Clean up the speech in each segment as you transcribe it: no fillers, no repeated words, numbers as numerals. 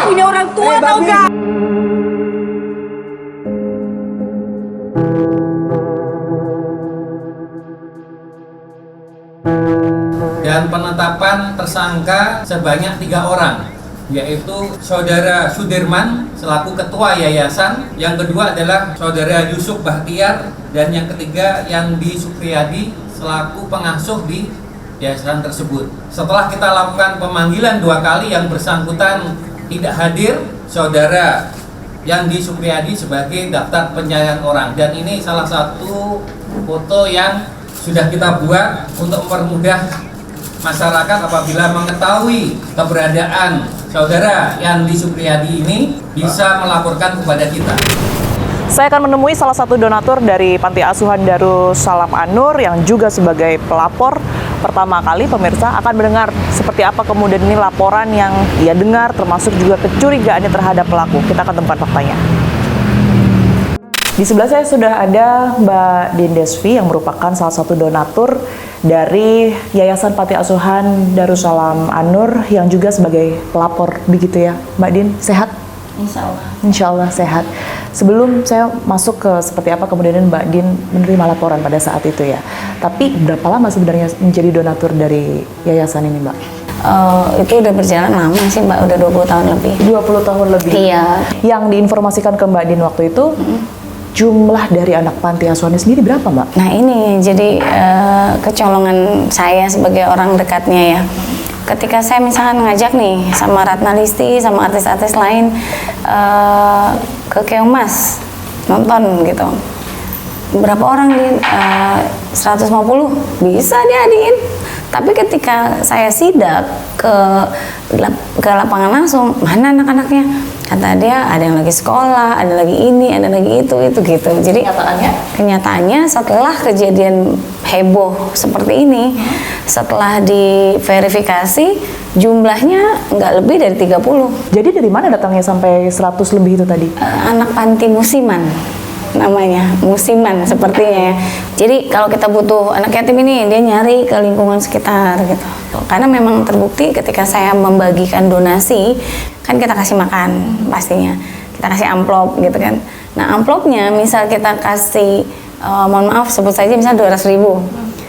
punya orang tua tau gak? Dan penetapan tersangka sebanyak 3 orang, yaitu Saudara Sudirman selaku Ketua Yayasan, yang kedua adalah Saudara Yusuf Bahtiar, dan yang ketiga Yandi Supriyadi selaku pengasuh di yayasan tersebut. Setelah kita lakukan pemanggilan 2 kali, yang bersangkutan tidak hadir, Saudara Yandi Supriyadi sebagai daftar penyayang orang, dan ini salah satu foto yang sudah kita buat untuk mempermudah masyarakat apabila mengetahui keberadaan Saudara Yandi Supriyadi ini bisa melaporkan kepada kita. Saya akan menemui salah satu donatur dari Panti Asuhan Darussalam An-Nur yang juga sebagai pelapor pertama kali. Pemirsa akan mendengar seperti apa kemudian ini laporan yang ia dengar, termasuk juga kecurigaannya terhadap pelaku. Kita akan tempat faktanya. Di sebelah saya sudah ada Mbak Din Desvi yang merupakan salah satu donatur dari Yayasan Panti Asuhan Darussalam An-Nur yang juga sebagai pelapor, begitu ya Mbak Din, sehat? Insya Allah. Insya Allah sehat. Sebelum saya masuk ke seperti apa kemudian Mbak Din menerima laporan pada saat itu ya, tapi berapa lama sebenarnya menjadi donatur dari yayasan ini Mbak? Itu udah berjalan lama sih Mbak, udah 20 tahun lebih. 20 tahun lebih? Iya. Yang diinformasikan ke Mbak Din waktu itu, jumlah dari anak panti asuhannya sendiri berapa Mbak? Nah ini jadi kecolongan saya sebagai orang dekatnya ya. Ketika saya misalkan ngajak nih sama Ratna Listi, sama artis-artis lain ke Keongmas nonton gitu, berapa orang di 150 bisa diadiin. Tapi ketika saya sidak ke lapangan langsung, mana anak-anaknya? Kata dia ada yang lagi sekolah, ada lagi ini, ada lagi itu gitu. Jadi kenyataannya setelah kejadian heboh seperti ini, setelah diverifikasi jumlahnya nggak lebih dari 30. Jadi dari mana datangnya sampai 100 lebih itu tadi? Anak panti musiman namanya, musiman sepertinya ya. Jadi kalau kita butuh anak yatim ini, dia nyari ke lingkungan sekitar gitu. Karena memang terbukti ketika saya membagikan donasi, kan kita kasih makan pastinya, kita kasih amplop gitu kan. Nah amplopnya misal kita kasih, mohon maaf sebut saja misal 200.000.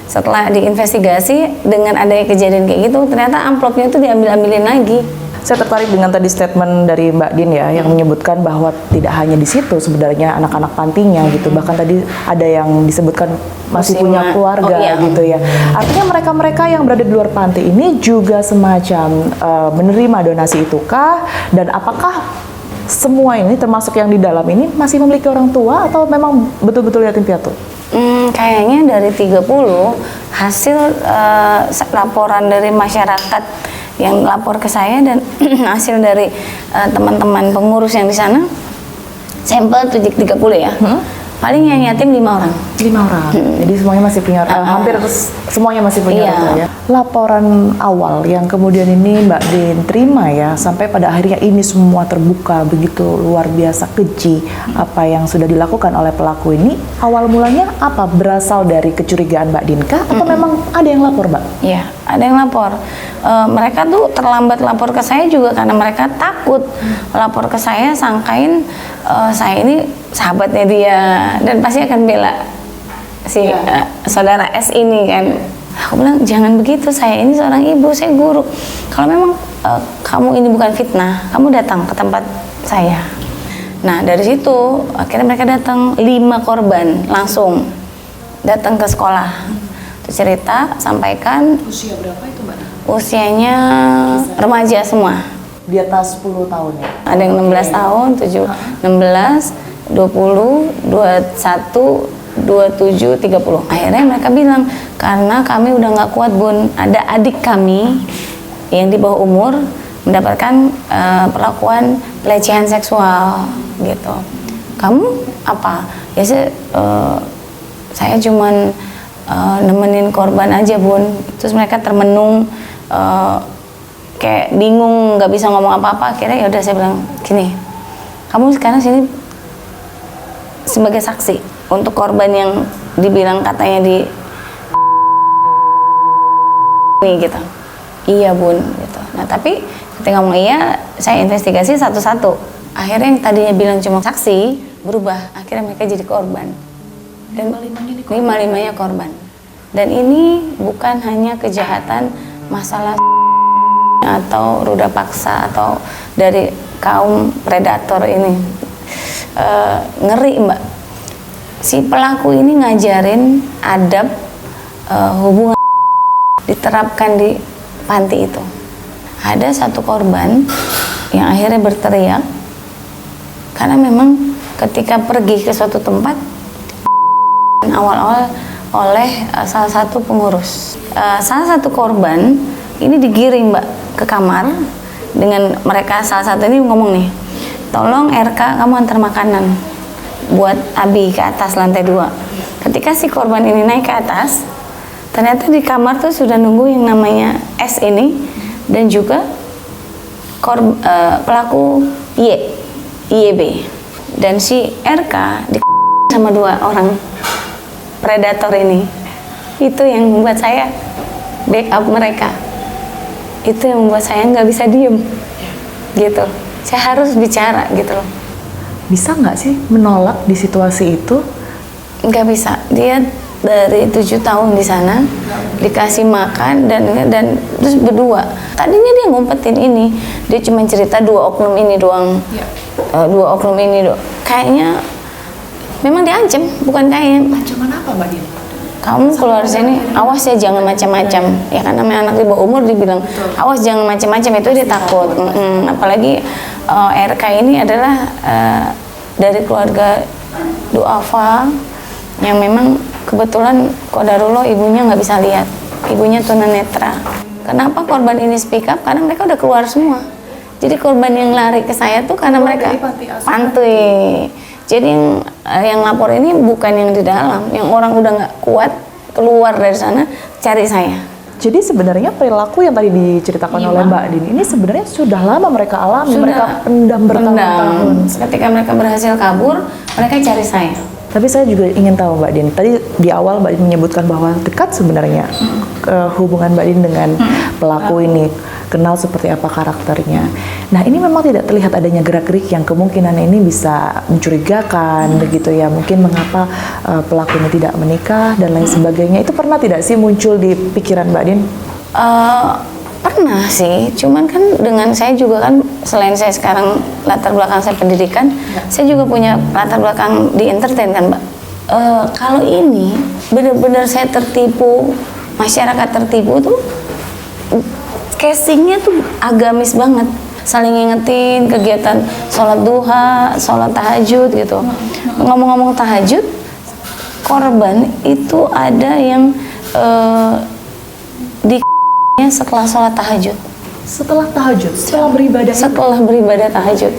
Setelah diinvestigasi dengan adanya kejadian kayak gitu, ternyata amplopnya itu diambil-ambilin lagi. Saya tertarik dengan tadi statement dari Mbak Din ya, yang menyebutkan bahwa tidak hanya di situ sebenarnya anak-anak pantinya gitu, bahkan tadi ada yang disebutkan masih punya keluarga gitu ya. Artinya mereka-mereka yang berada di luar panti ini juga semacam menerima donasi itukah, dan apakah semua ini termasuk yang di dalam ini masih memiliki orang tua atau memang betul-betul yatim piatu? Kayaknya dari 30 hasil laporan dari masyarakat yang lapor ke saya dan hasil dari teman-teman pengurus yang di sana, sampel 30 ya. Paling yang yatim 5 orang. 5 orang. Jadi semuanya masih punya, hampir semuanya masih punya orang tua ya. Laporan awal yang kemudian ini Mbak Din terima ya, sampai pada akhirnya ini semua terbuka begitu luar biasa keji apa yang sudah dilakukan oleh pelaku ini. Awal mulanya apa? Berasal dari kecurigaan Mbak Din kah? Atau memang ada yang lapor Mbak? Iya, ada yang lapor. Mereka tuh terlambat lapor ke saya juga karena mereka takut lapor ke saya, sangkain saya ini sahabatnya dia dan pasti akan bela si saudara S ini kan. Aku bilang jangan begitu, saya ini seorang ibu, saya guru. Kalau memang kamu ini bukan fitnah, kamu datang ke tempat saya. Nah dari situ akhirnya mereka datang, 5 korban langsung datang ke sekolah. Cerita, sampaikan. Usia berapa itu Mbak? Usianya remaja semua. Di atas 10 tahun ya? Ada yang 16 tahun, 16, 20, 21, 27, 30. Akhirnya mereka bilang, karena kami udah nggak kuat Bun, ada adik kami yang di bawah umur mendapatkan perlakuan pelecehan seksual gitu. Kamu apa? Ya saya cuman nemenin korban aja Bun. Terus mereka termenung, kayak bingung, nggak bisa ngomong apa-apa. Akhirnya ya udah saya bilang gini, kamu sekarang sini sebagai saksi untuk korban yang dibilang katanya di nih gitu. Iya Bun gitu. Nah tapi Ketika ngomong iya, saya investigasi satu-satu. Akhirnya yang tadinya bilang cuma saksi berubah, akhirnya mereka jadi korban. Dan lima-limanya korban. Dan ini bukan hanya kejahatan masalah atau ruda paksa atau dari kaum predator ini. Ngeri Mbak. Si pelaku ini ngajarin adab hubungan diterapkan di panti itu. Ada satu korban yang akhirnya berteriak karena memang ketika pergi ke suatu tempat awal-awal oleh salah satu pengurus. Salah satu korban ini digiring Mbak ke kamar dengan mereka, salah satu ini ngomong nih, tolong RK kamu antar makanan buat Abi ke atas lantai 2. Ketika si korban ini naik ke atas, ternyata di kamar tuh sudah nunggu yang namanya S ini dan juga pelaku IYB, dan si RK sama 2 orang predator ini. Itu yang membuat saya backup mereka, itu yang membuat saya nggak bisa diem gitu, saya harus bicara gitu loh. Bisa nggak sih menolak di situasi itu? Nggak bisa. Dia dari 7 tahun di sana dikasih makan dan terus berdua. Tadinya dia ngumpetin ini, dia cuma cerita 2 oknum ini doang, 2 oknum ini doang. Kayaknya memang diancam, bukan kayaknya. Ancaman apa Mbak Din? Kamu keluar sini, awas ya jangan macam-macam. Ya kan namanya anak di bawah umur dibilang, awas jangan macam-macam, itu dia takut. Apalagi RK ini adalah dari keluarga duafa yang memang kebetulan qadarullah ibunya nggak bisa lihat, ibunya tunanetra. Kenapa korban ini speak up? Karena mereka udah keluar semua. Jadi korban yang lari ke saya tuh karena mereka pantai. Jadi yang lapor ini bukan yang di dalam, yang orang udah nggak kuat keluar dari sana cari saya. Jadi sebenarnya perilaku yang tadi diceritakan oleh Mbak Din ini sebenarnya sudah lama mereka alami, mereka pendam bertahun-tahun. Ketika mereka berhasil kabur, mereka cari saya. Tapi saya juga ingin tahu Mbak Din, tadi di awal Mbak Din menyebutkan bahwa dekat sebenarnya hubungan Mbak Din dengan pelaku ini, kenal seperti apa karakternya. Nah ini memang tidak terlihat adanya gerak-gerik yang kemungkinan ini bisa mencurigakan begitu ya, mungkin mengapa pelaku ini tidak menikah dan lain sebagainya. Itu pernah tidak sih muncul di pikiran Mbak Din? Pernah sih, cuman kan dengan saya juga kan, selain saya sekarang latar belakang saya pendidikan, saya juga punya latar belakang di entertain kan Mbak. Kalau ini benar-benar saya tertipu, masyarakat tertipu tuh, casingnya tuh agamis banget, saling ngingetin kegiatan sholat duha, sholat tahajud gitu. Ngomong-ngomong tahajud, korban itu ada yang di setelah sholat tahajud. Setelah tahajud, setelah beribadah. Setelah beribadah tahajud,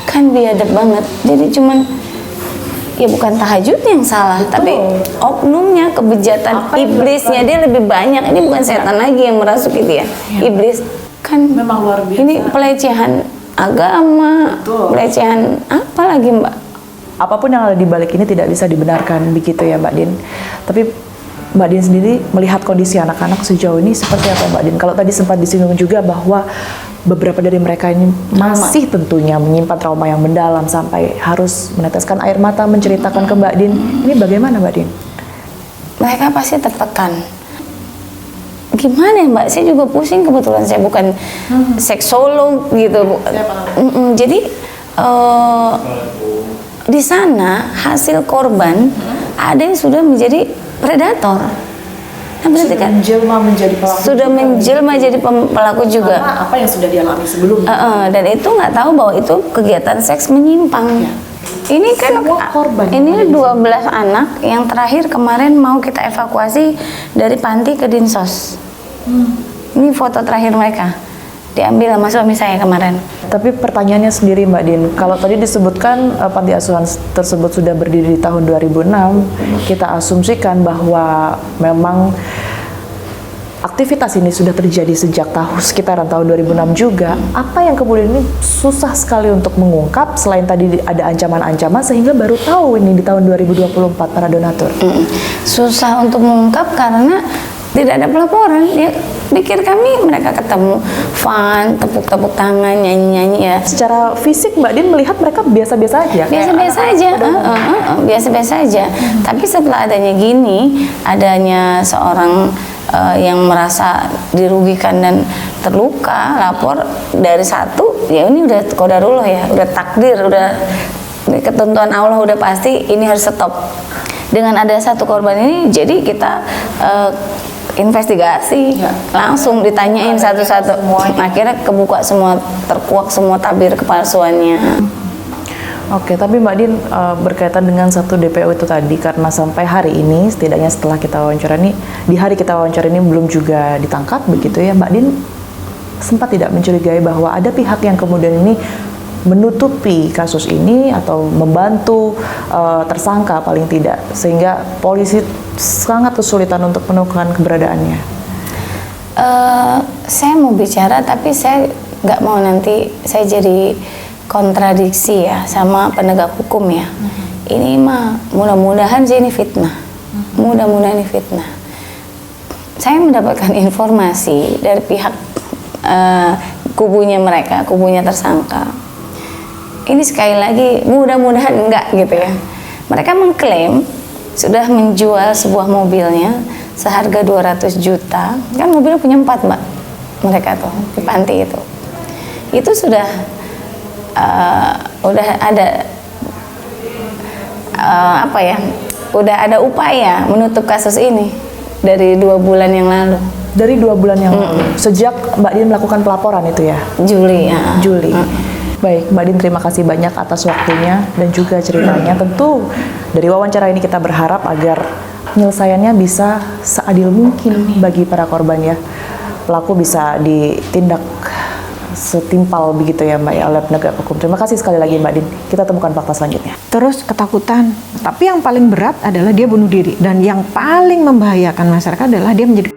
kan biadab banget. Jadi cuman ya bukan tahajud yang salah, tapi oknumnya, kebejatan iblisnya dia lebih banyak. Ini bukan setan lagi yang merasuki dia, iblis kan. Memang luar biasa. Ini pelecehan agama, pelecehan apa lagi Mbak? Apapun yang ada di balik ini tidak bisa dibenarkan begitu ya Mbak Din. Tapi Mbak Din sendiri melihat kondisi anak-anak sejauh ini seperti apa Mbak Din? Kalau tadi sempat disinggung juga bahwa beberapa dari mereka ini masih tentunya menyimpan trauma yang mendalam sampai harus meneteskan air mata menceritakan ke Mbak Din. Ini bagaimana Mbak Din? Mereka pasti tertekan. Gimana ya Mbak? Saya juga pusing, kebetulan saya bukan seksolog gitu. Jadi di sana hasil korban ada yang sudah menjadi predator. Nah, berarti kan menjelma menjadi pelaku. Sudah menjelma jadi pelaku juga. Karena apa yang sudah dialami sebelumnya. Dan itu nggak tahu bahwa itu kegiatan seks menyimpang. Ini kan korban. Ini 12 anak yang terakhir kemarin mau kita evakuasi dari panti ke Dinsos. Ini foto terakhir mereka. Diambil sama suami saya kemarin. Tapi pertanyaannya sendiri Mbak Din, kalau tadi disebutkan panti asuhan tersebut sudah berdiri di tahun 2006, kita asumsikan bahwa memang aktivitas ini sudah terjadi sejak sekitaran tahun 2006 juga. Apa yang kemudian ini susah sekali untuk mengungkap selain tadi ada ancaman-ancaman sehingga baru tahu ini di tahun 2024 para donatur? Susah untuk mengungkap karena tidak ada pelaporan. Ya, pikir kami mereka ketemu fun, tepuk-tepuk tangan, nyanyi-nyanyi ya. Secara fisik Mbak Din melihat mereka biasa-biasa aja. Biasa-biasa aja, biasa-biasa aja. Tapi setelah adanya gini, adanya seorang yang merasa dirugikan dan terluka, lapor dari satu, ya ini udah qadarullah ya, udah takdir, udah ketentuan Allah udah pasti ini harus stop. Dengan ada satu korban ini, jadi kita investigasi, langsung ditanyain satu-satu, akhirnya kebuka semua, terkuak semua tabir kepalsuannya. Oke, tapi Mbak Din berkaitan dengan satu DPO itu tadi, karena sampai hari ini, setidaknya setelah kita wawancara ini, di hari kita wawancara ini belum juga ditangkap begitu ya, Mbak Din sempat tidak mencurigai bahwa ada pihak yang kemudian ini menutupi kasus ini atau membantu tersangka paling tidak, sehingga polisi sangat kesulitan untuk menemukan keberadaannya? Saya mau bicara, tapi saya nggak mau nanti saya jadi kontradiksi ya sama penegak hukum ya. Ini mah mudah-mudahan sih ini fitnah. Mudah-mudahan ini fitnah. Saya mendapatkan informasi dari pihak kubunya mereka, kubunya tersangka. Ini sekali lagi mudah-mudahan enggak gitu ya. Mereka mengklaim sudah menjual sebuah mobilnya seharga 200 juta. Kan mobilnya punya 4 Mbak. Mereka tuh di panti itu. Itu sudah ada apa ya, udah ada upaya menutup kasus ini dari 2 bulan yang lalu. Dari 2 bulan yang lalu, sejak Mbak Din melakukan pelaporan itu ya? Juli ya. Juli. Baik, Mbak Din terima kasih banyak atas waktunya dan juga ceritanya. Tentu dari wawancara ini kita berharap agar penyelesaiannya bisa seadil mungkin bagi para korban ya. Pelaku bisa ditindak setimpal begitu ya Mbak ya oleh penegak hukum. Terima kasih sekali lagi Mbak Din. Kita temukan fakta selanjutnya. Terus ketakutan. Tapi yang paling berat adalah dia bunuh diri. Dan yang paling membahayakan masyarakat adalah dia menjadi